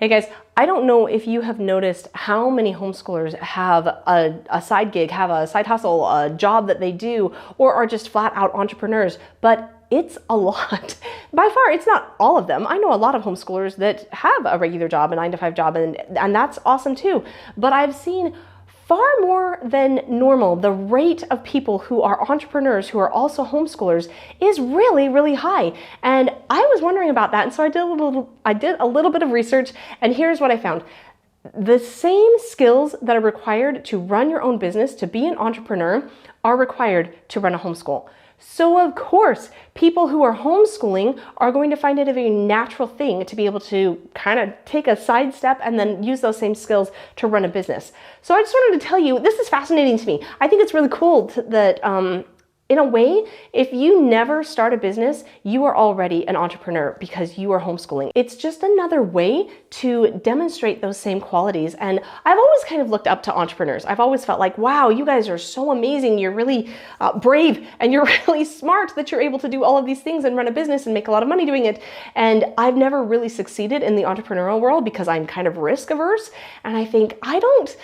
Hey guys, I don't know if you have noticed how many homeschoolers have a side gig, have a side hustle, a job that they do, or are just flat out entrepreneurs, but it's a lot. By far, it's not all of them. I know a lot of homeschoolers that have a regular job, a 9-to-5 job, and that's awesome too. But I've seen far more than normal. The rate of people who are entrepreneurs who are also homeschoolers is really, really high. And I was wondering about that. And so I did a little bit of research, and here's what I found. The same skills that are required to run your own business, to be an entrepreneur, are required to run a homeschool. So of course, people who are homeschooling are going to find it a very natural thing to be able to kind of take a side step and then use those same skills to run a business. So I just wanted to tell you, this is fascinating to me. I think it's really cool that in a way, if you never start a business, you are already an entrepreneur because you are homeschooling. It's just another way to demonstrate those same qualities. And I've always kind of looked up to entrepreneurs. I've always felt like, wow, you guys are so amazing. You're really brave and you're really smart that you're able to do all of these things and run a business and make a lot of money doing it. And I've never really succeeded in the entrepreneurial world because I'm kind of risk averse. And I think I don't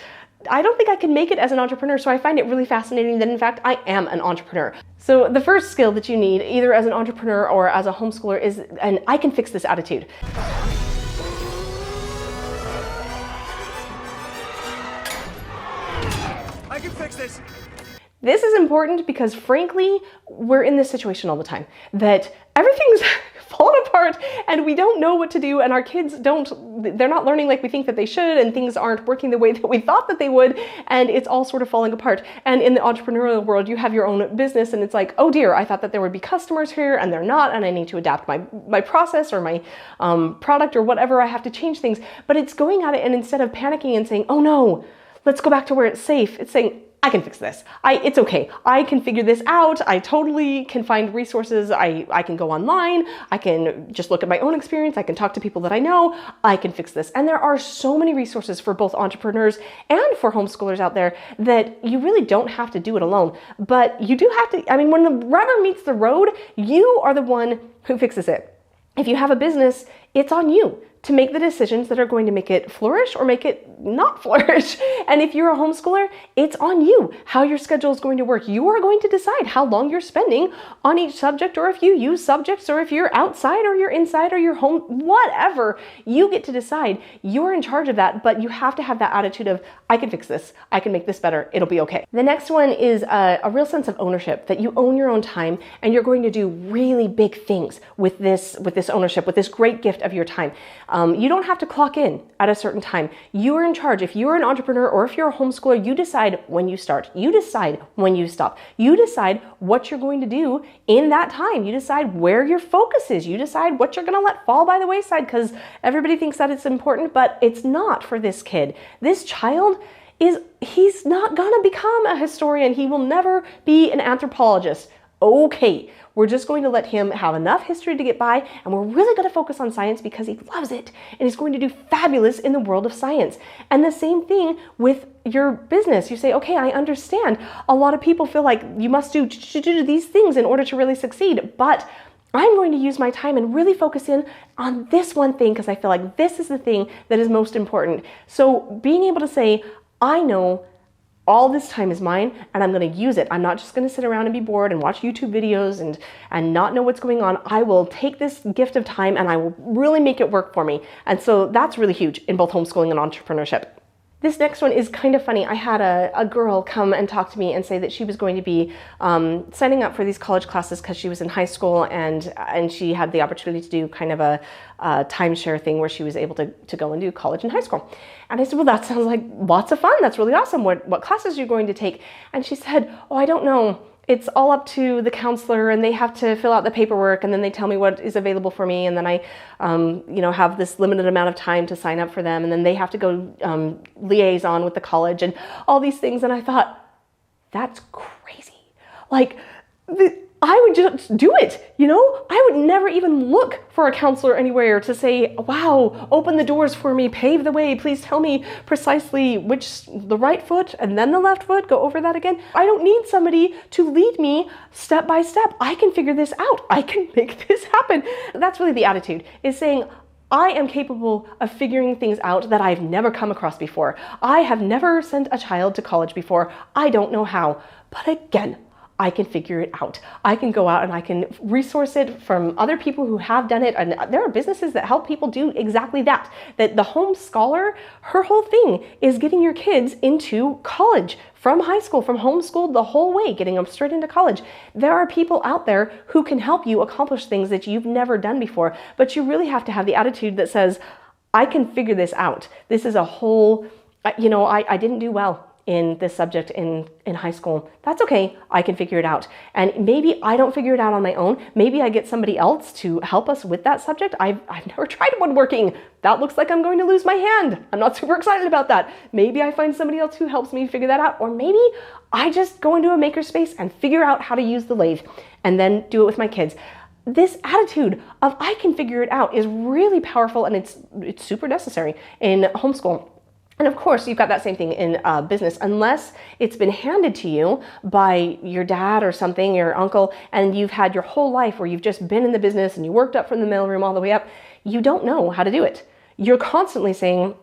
think I can make it as an entrepreneur, so I find it really fascinating that in fact I am an entrepreneur. So the first skill that you need, either as an entrepreneur or as a homeschooler, is an I can fix this attitude. I can fix this. This is important because frankly, we're in this situation all the time, that everything's falling apart and we don't know what to do, and our kids they're not learning like we think that they should, and things aren't working the way that we thought that they would, and it's all sort of falling apart. And in the entrepreneurial world, you have your own business and it's like, oh dear, I thought that there would be customers here and they're not, and I need to adapt my process or my product or whatever, I have to change things. But it's going at it, and instead of panicking and saying, oh no, let's go back to where it's safe, it's saying, I can fix this. It's okay. I can figure this out. I totally can find resources. I can go online. I can just look at my own experience. I can talk to people that I know. I can fix this. And there are so many resources for both entrepreneurs and for homeschoolers out there that you really don't have to do it alone. But you do have to, when the rubber meets the road, you are the one who fixes it. If you have a business, it's on you to make the decisions that are going to make it flourish or make it not flourish. And if you're a homeschooler, it's on you how your schedule is going to work. You are going to decide how long you're spending on each subject, or if you use subjects, or if you're outside or you're inside or you're home, whatever. You get to decide. You're in charge of that, but you have to have that attitude of, I can fix this. I can make this better. It'll be okay. The next one is a real sense of ownership, that you own your own time and you're going to do really big things with this ownership, with this great gift of your time. You don't have to clock in at a certain time. You are in charge. If you're an entrepreneur or if you're a homeschooler, you decide when you start. You decide when you stop. You decide what you're going to do in that time. You decide where your focus is. You decide what you're going to let fall by the wayside, because everybody thinks that it's important, but it's not for this kid. This child he's not going to become a historian. He will never be an anthropologist. Okay, we're just going to let him have enough history to get by, and we're really going to focus on science because he loves it and he's going to do fabulous in the world of science. And the same thing with your business. You say, okay, I understand. A lot of people feel like you must do these things in order to really succeed, but I'm going to use my time and really focus in on this one thing because I feel like this is the thing that is most important. So being able to say, I know all this time is mine and I'm going to use it. I'm not just going to sit around and be bored and watch YouTube videos and not know what's going on. I will take this gift of time and I will really make it work for me. And so that's really huge in both homeschooling and entrepreneurship. This next one is kind of funny. I had a girl come and talk to me and say that she was going to be signing up for these college classes because she was in high school and she had the opportunity to do kind of a timeshare thing where she was able to go and do college and high school. And I said, well, that sounds like lots of fun. That's really awesome. What classes are you going to take? And she said, oh, I don't know. It's all up to the counselor and they have to fill out the paperwork and then they tell me what is available for me, and then I have this limited amount of time to sign up for them, and then they have to go liaison with the college and all these things. And I thought, that's crazy. Like, I would just do it, I would never even look for a counselor anywhere to say, wow, open the doors for me, pave the way, please tell me precisely the right foot and then the left foot, go over that again. I don't need somebody to lead me step by step. I can figure this out. I can make this happen. That's really the attitude, is saying, I am capable of figuring things out that I've never come across before. I have never sent a child to college before. I don't know how. But again, I can figure it out. I can go out and I can resource it from other people who have done it. And there are businesses that help people do exactly that. That the Homeschooler, her whole thing is getting your kids into college from high school, from homeschooled the whole way, getting them straight into college. There are people out there who can help you accomplish things that you've never done before, but you really have to have the attitude that says, I can figure this out. This is a whole, I didn't do well in this subject in high school. That's okay, I can figure it out. And maybe I don't figure it out on my own. Maybe I get somebody else to help us with that subject. I've never tried woodworking. That looks like I'm going to lose my hand. I'm not super excited about that. Maybe I find somebody else who helps me figure that out. Or maybe I just go into a makerspace and figure out how to use the lathe and then do it with my kids. This attitude of I can figure it out is really powerful, and it's super necessary in homeschool. And of course, you've got that same thing in business, unless it's been handed to you by your dad or something, your uncle, and you've had your whole life where you've just been in the business and you worked up from the mailroom all the way up. You don't know how to do it. You're constantly saying,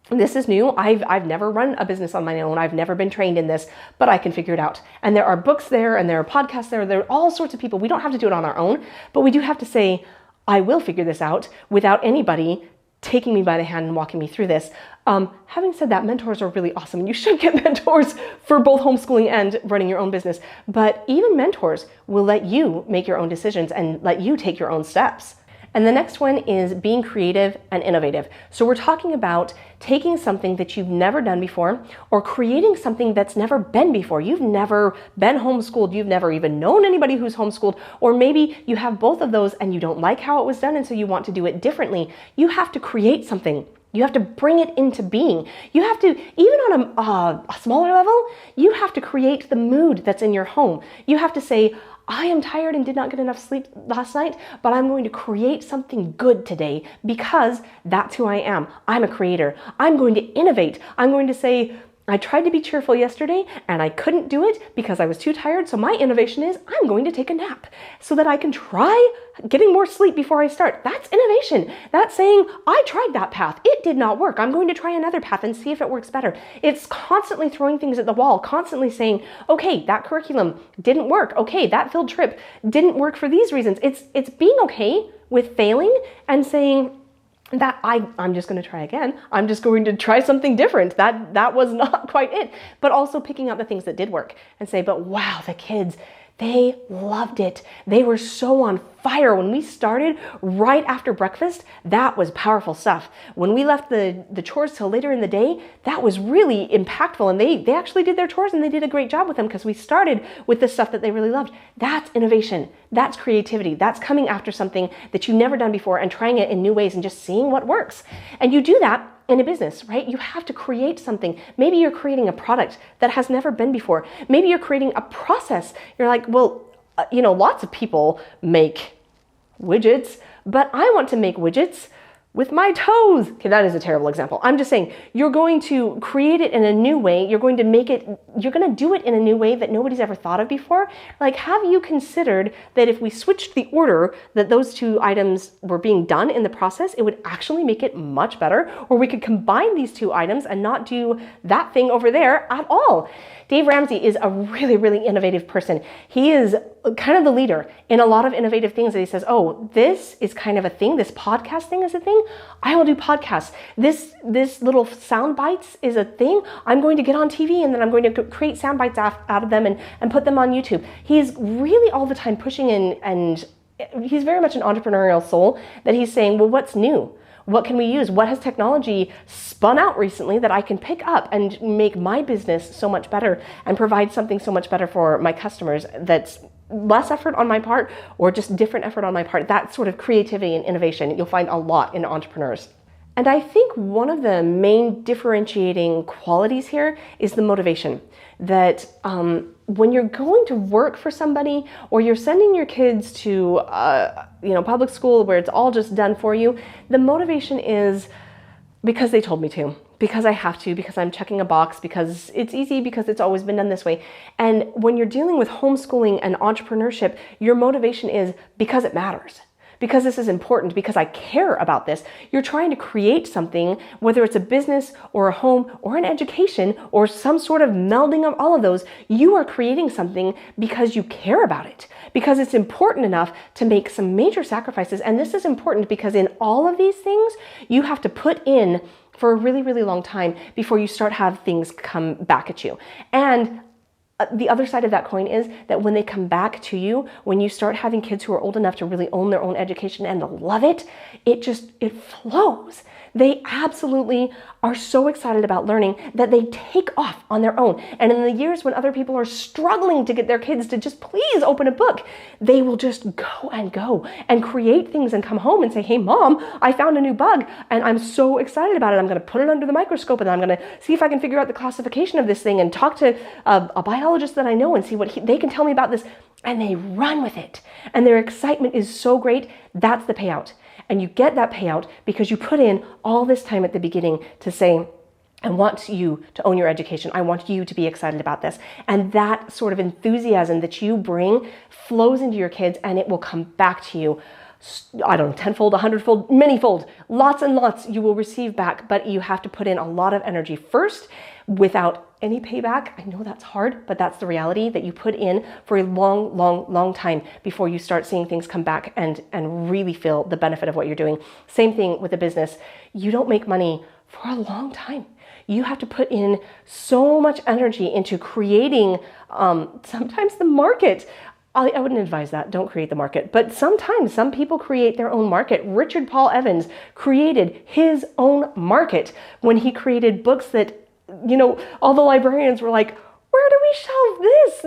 this is new. I've never run a business on my own. I've never been trained in this, but I can figure it out. And there are books there, and there are podcasts there. There are all sorts of people. We don't have to do it on our own, but we do have to say, I will figure this out without anybody taking me by the hand and walking me through this. Having said that, mentors are really awesome. You should get mentors for both homeschooling and running your own business. But even mentors will let you make your own decisions and let you take your own steps. And the next one is being creative and innovative. So we're talking about taking something that you've never done before, or creating something that's never been before. You've never been homeschooled. You've never even known anybody who's homeschooled, or maybe you have both of those and you don't like how it was done, and so you want to do it differently. You have to create something. You have to bring it into being. You have to, even on a smaller level, you have to create the mood that's in your home. You have to say, I am tired and did not get enough sleep last night, but I'm going to create something good today because that's who I am. I'm a creator. I'm going to innovate. I'm going to say, I tried to be cheerful yesterday and I couldn't do it because I was too tired. So my innovation is I'm going to take a nap so that I can try getting more sleep before I start. That's innovation. That's saying I tried that path. It did not work. I'm going to try another path and see if it works better. It's constantly throwing things at the wall, constantly saying, okay, that curriculum didn't work. Okay, that field trip didn't work for these reasons. It's being okay with failing and saying, that I'm just going to try again. I'm just going to try something different. That was not quite it. But also picking out the things that did work and say, but wow, the kids, they loved it. They were so on fire. When we started right after breakfast, that was powerful stuff. When we left the chores till later in the day, that was really impactful. And they actually did their chores and they did a great job with them because we started with the stuff that they really loved. That's innovation. That's creativity. That's coming after something that you've never done before and trying it in new ways and just seeing what works. And you do that in a business, right? You have to create something. Maybe you're creating a product that has never been before. Maybe you're creating a process. You're like, well, lots of people make widgets, but I want to make widgets with my toes. Okay, that is a terrible example. I'm just saying you're going to create it in a new way. You're going to do it in a new way that nobody's ever thought of before. Like, have you considered that if we switched the order that those two items were being done in the process, it would actually make it much better? Or we could combine these two items and not do that thing over there at all. Dave Ramsey is a really, really innovative person. He is kind of the leader in a lot of innovative things that he says, oh, this is kind of a thing. This podcast thing is a thing. I will do podcasts. This little sound bites is a thing. I'm going to get on TV and then I'm going to create sound bites out of them and put them on YouTube. He's really all the time pushing in, and he's very much an entrepreneurial soul that he's saying, well, what's new? What can we use? What has technology spun out recently that I can pick up and make my business so much better and provide something so much better for my customers that's less effort on my part or just different effort on my part? That sort of creativity and innovation you'll find a lot in entrepreneurs. And I think one of the main differentiating qualities here is the motivation. That when you're going to work for somebody or you're sending your kids to public school where it's all just done for you, the motivation is because they told me to, because I have to, because I'm checking a box, because it's easy, because it's always been done this way. And when you're dealing with homeschooling and entrepreneurship, your motivation is because it matters. because this is important, because I care about this. You're trying to create something, whether it's a business or a home or an education or some sort of melding of all of those. You are creating something because you care about it, because it's important enough to make some major sacrifices. And this is important because in all of these things, you have to put in for a really, really long time before you start have things come back at you. And the other side of that coin is that when they come back to you, when you start having kids who are old enough to really own their own education and to love it, it flows. They absolutely are so excited about learning that they take off on their own. And in the years when other people are struggling to get their kids to just please open a book, they will just go and create things and come home and say, hey, Mom, I found a new bug and I'm so excited about it. I'm going to put it under the microscope and I'm going to see if I can figure out the classification of this thing and talk to a biologist that I know and see what they can tell me about this. And they run with it. And their excitement is so great. That's the payout. And you get that payout because you put in all this time at the beginning to say, I want you to own your education. I want you to be excited about this. And that sort of enthusiasm that you bring flows into your kids and it will come back to you. I don't know, 10-fold, 100-fold, many-fold, lots and lots you will receive back, but you have to put in a lot of energy first without any payback. I know that's hard, but that's the reality that you put in for a long, long, long time before you start seeing things come back and really feel the benefit of what you're doing. Same thing with a business. You don't make money for a long time. You have to put in so much energy into creating sometimes the market. I wouldn't advise that. Don't create the market. But sometimes some people create their own market. Richard Paul Evans created his own market when he created books that, all the librarians were like, where do we shelve this?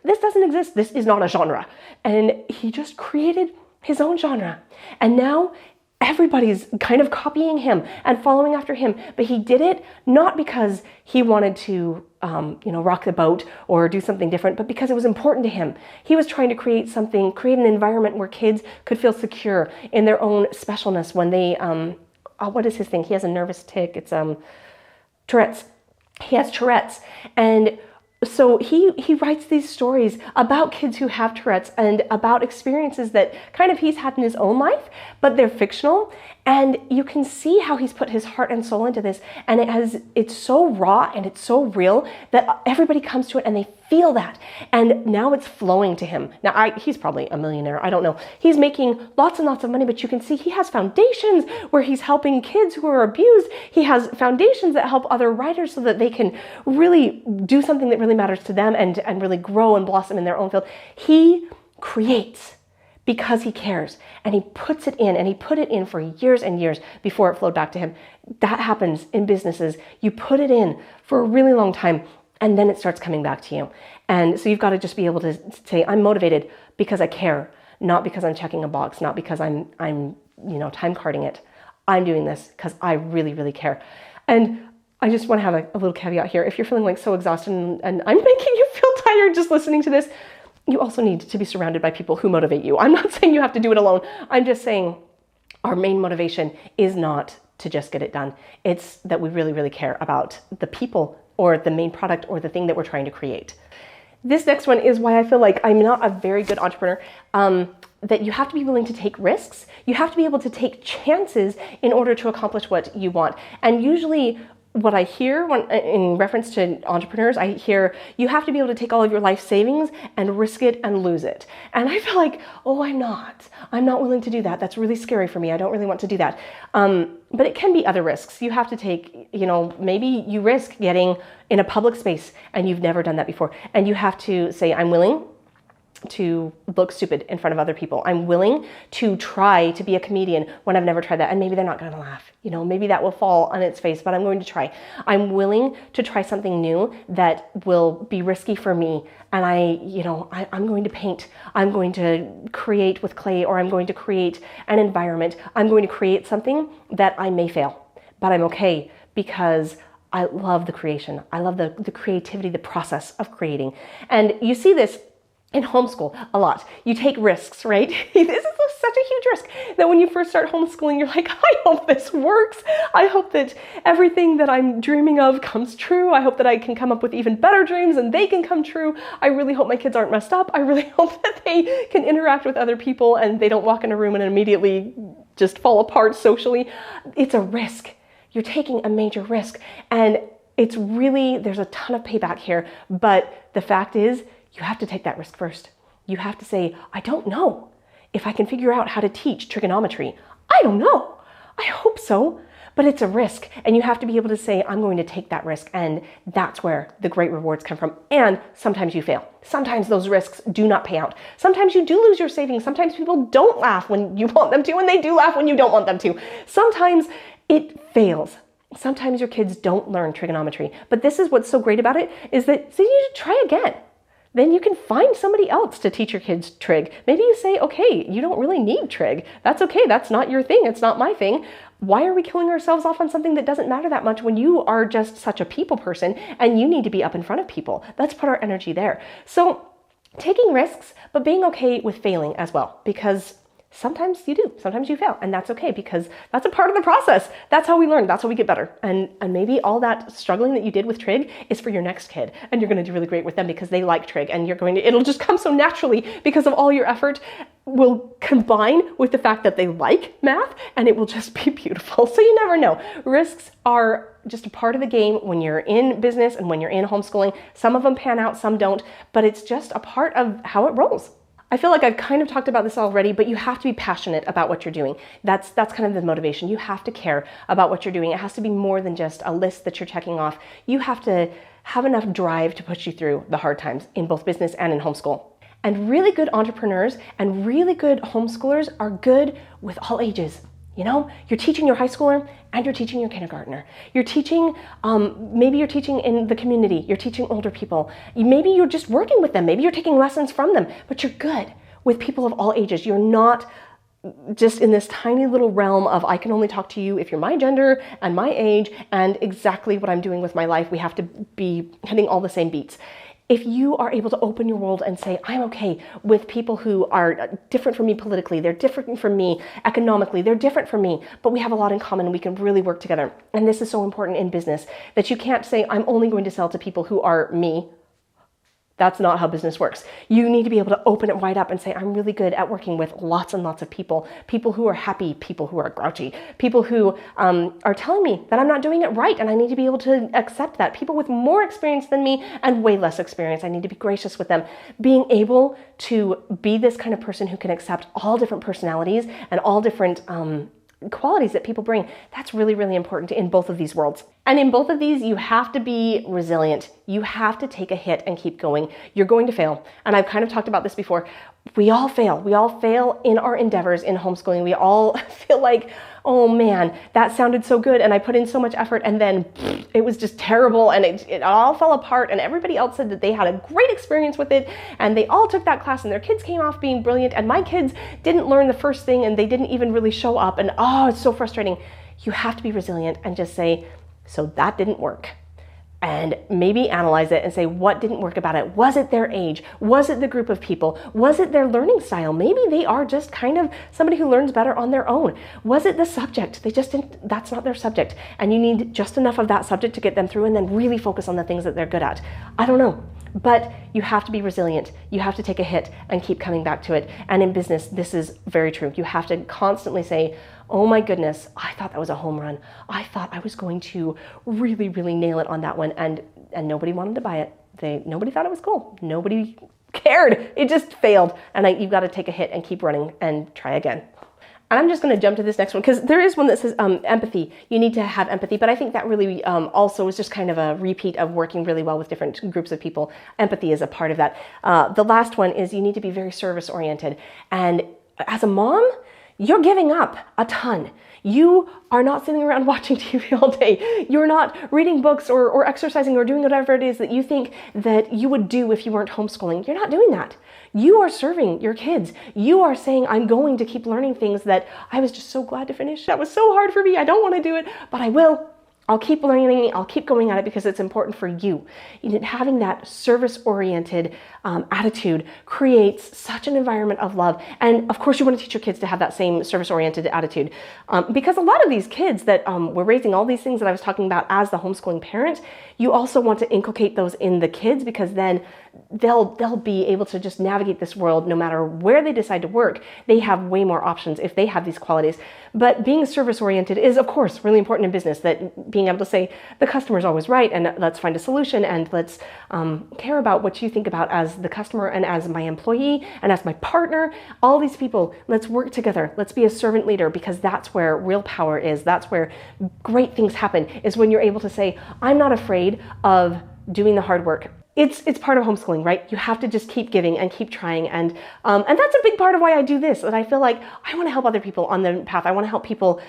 This doesn't exist. This is not a genre. And he just created his own genre. And now everybody's kind of copying him and following after him. But he did it not because he wanted to, rock the boat or do something different, but because it was important to him. He was trying to create an environment where kids could feel secure in their own specialness when they, what is his thing? He has a nervous tic. It's Tourette's. He has Tourette's. And so he writes these stories about kids who have Tourette's and about experiences that kind of he's had in his own life, but they're fictional. And you can see how he's put his heart and soul into this. And it's so raw and it's so real that everybody comes to it and they feel that. And now it's flowing to him. Now, he's probably a millionaire. I don't know. He's making lots and lots of money, but you can see he has foundations where he's helping kids who are abused. He has foundations that help other writers so that they can really do something that really matters to them and really grow and blossom in their own field. He creates because he cares, and he puts it in, and he put it in for years and years before it flowed back to him. That happens in businesses. You put it in for a really long time, and then it starts coming back to you. And so you've got to just be able to say, I'm motivated because I care, not because I'm checking a box, not because I'm time carding it. I'm doing this because I really, really care. And I just want to have a little caveat here. If you're feeling like so exhausted and I'm making you feel tired just listening to this, you also need to be surrounded by people who motivate you. I'm not saying you have to do it alone. I'm just saying our main motivation is not to just get it done. It's that we really, really care about the people or the main product or the thing that we're trying to create. This next one is why I feel like I'm not a very good entrepreneur, that you have to be willing to take risks. You have to be able to take chances in order to accomplish what you want. And usually what I hear in reference to entrepreneurs, I hear you have to be able to take all of your life savings and risk it and lose it. And I feel like, I'm not willing to do that. That's really scary for me. I don't really want to do that. But it can be other risks. You have to take, maybe you risk getting in a public space and you've never done that before. And you have to say, I'm willing to look stupid in front of other people. I'm willing to try to be a comedian when I've never tried that. And maybe they're not going to laugh. Maybe that will fall on its face, but I'm going to try. I'm willing to try something new that will be risky for me. And I'm going to paint. I'm going to create with clay, or I'm going to create an environment. I'm going to create something that I may fail, but I'm okay because I love the creation. I love the creativity, the process of creating. And you see this in homeschool a lot. You take risks, right? This is such a huge risk that when you first start homeschooling, you're like, I hope this works. I hope that everything that I'm dreaming of comes true. I hope that I can come up with even better dreams and they can come true. I really hope my kids aren't messed up. I really hope that they can interact with other people and they don't walk in a room and immediately just fall apart socially. It's a risk. You're taking a major risk. And it's really, there's a ton of payback here. But the fact is, you have to take that risk first. You have to say, I don't know if I can figure out how to teach trigonometry. I don't know. I hope so, but it's a risk. And you have to be able to say, I'm going to take that risk. And that's where the great rewards come from. And sometimes you fail. Sometimes those risks do not pay out. Sometimes you do lose your savings. Sometimes people don't laugh when you want them to, and they do laugh when you don't want them to. Sometimes it fails. Sometimes your kids don't learn trigonometry. But this is what's so great about it, is that so you try again. Then you can find somebody else to teach your kids trig. Maybe you say, okay, you don't really need trig. That's okay, that's not your thing, it's not my thing. Why are we killing ourselves off on something that doesn't matter that much when you are just such a people person and you need to be up in front of people? Let's put our energy there. So taking risks, but being okay with failing as well, because sometimes you do, sometimes you fail, and that's okay because that's a part of the process. That's how we learn, that's how we get better. And maybe all that struggling that you did with trig is for your next kid, and you're gonna do really great with them because they like trig, and it'll just come so naturally because of all your effort will combine with the fact that they like math, and it will just be beautiful. So you never know. Risks are just a part of the game when you're in business and when you're in homeschooling. Some of them pan out, some don't, but it's just a part of how it rolls. I feel like I've kind of talked about this already, but you have to be passionate about what you're doing. That's kind of the motivation. You have to care about what you're doing. It has to be more than just a list that you're checking off. You have to have enough drive to push you through the hard times in both business and in homeschool. And really good entrepreneurs and really good homeschoolers are good with all ages. You know, you're teaching your high schooler and you're teaching your kindergartner. You're teaching, maybe you're teaching in the community. You're teaching older people. Maybe you're just working with them. Maybe you're taking lessons from them, but you're good with people of all ages. You're not just in this tiny little realm of I can only talk to you if you're my gender and my age and exactly what I'm doing with my life. We have to be hitting all the same beats. If you are able to open your world and say, I'm okay with people who are different from me politically, they're different from me economically, they're different from me, but we have a lot in common and we can really work together. And this is so important in business that you can't say, I'm only going to sell to people who are me. That's not how business works. You need to be able to open it right up and say, I'm really good at working with lots and lots of people, people who are happy, people who are grouchy, people who are telling me that I'm not doing it right, and I need to be able to accept that. People with more experience than me and way less experience, I need to be gracious with them. Being able to be this kind of person who can accept all different personalities and all different qualities that people bring, that's really, really important in both of these worlds. And in both of these, you have to be resilient. You have to take a hit and keep going. You're going to fail. And I've kind of talked about this before. We all fail. We all fail in our endeavors in homeschooling. We all feel like, oh man, that sounded so good and I put in so much effort and then it was just terrible and it all fell apart, and everybody else said that they had a great experience with it and they all took that class and their kids came off being brilliant, and my kids didn't learn the first thing and they didn't even really show up, and oh, it's so frustrating. You have to be resilient and just say, so that didn't work. And maybe analyze it and say, what didn't work about it? Was it their age? Was it the group of people? Was it their learning style? Maybe they are just kind of somebody who learns better on their own. Was it the subject? They just didn't, that's not their subject. And you need just enough of that subject to get them through and then really focus on the things that they're good at. I don't know. But you have to be resilient. You have to take a hit and keep coming back to it. And in business, this is very true. You have to constantly say, oh my goodness, I thought that was a home run. I thought I was going to really, really nail it on that one. And nobody wanted to buy it. Nobody thought it was cool. Nobody cared. It just failed. And you've got to take a hit and keep running and try again. And I'm just going to jump to this next one because there is one that says empathy. You need to have empathy, but I think that really also is just kind of a repeat of working really well with different groups of people. Empathy is a part of that. The last one is you need to be very service oriented. And as a mom, you're giving up a ton. You are not sitting around watching TV all day. You're not reading books or exercising or doing whatever it is that you think that you would do if you weren't homeschooling. You're not doing that. You are serving your kids. You are saying, I'm going to keep learning things that I was just so glad to finish. That was so hard for me. I don't want to do it, but I will. I'll keep learning, I'll keep going at it because it's important for you. Having that service-oriented attitude creates such an environment of love. And of course, you want to teach your kids to have that same service-oriented attitude because a lot of these kids that we're raising, all these things that I was talking about as the homeschooling parent, you also want to inculcate those in the kids because then they'll be able to just navigate this world no matter where they decide to work. They have way more options if they have these qualities. But being service-oriented is, of course, really important in business, that being able to say the customer is always right and let's find a solution and let's care about what you think about as the customer and as my employee and as my partner. All these people, let's work together. Let's be a servant leader because that's where real power is. That's where great things happen, is when you're able to say, I'm not afraid of doing the hard work. It's part of homeschooling, right? You have to just keep giving and keep trying. And that's a big part of why I do this. And I feel like I want to help other people on the path. I want to help people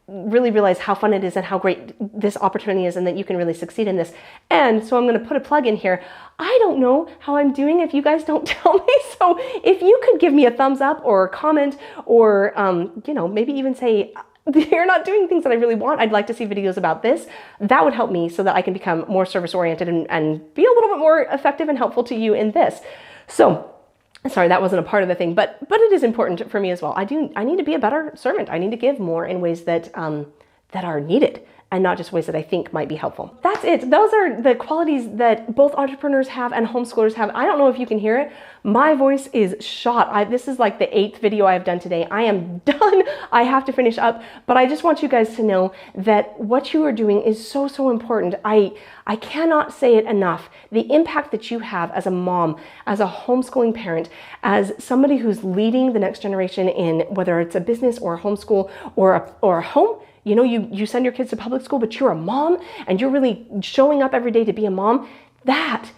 really realize how fun it is and how great this opportunity is and that you can really succeed in this. And so I'm going to put a plug in here. I don't know how I'm doing if you guys don't tell me. So if you could give me a thumbs up or a comment or, maybe even say, you're not doing things that I really want. I'd like to see videos about this. That would help me so that I can become more service-oriented and be a little bit more effective and helpful to you in this. So, sorry, that wasn't a part of the thing, but it is important for me as well. I need to be a better servant. I need to give more in ways that are needed and not just ways that I think might be helpful. That's it. Those are the qualities that both entrepreneurs have and homeschoolers have. I don't know if you can hear it. My voice is shot. This is like the 8th video I've done today. I am done. I have to finish up, but I just want you guys to know that what you are doing is so, so important. I cannot say it enough. The impact that you have as a mom, as a homeschooling parent, as somebody who's leading the next generation in whether it's a business or a homeschool or a home. You send your kids to public school, but you're a mom and you're really showing up every day to be a mom. That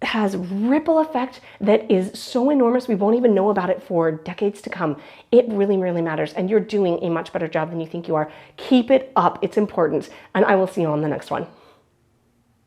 has ripple effect that is so enormous we won't even know about it for decades to come. It really, really matters. And you're doing a much better job than you think you are. Keep it up. It's important. And I will see you on the next one.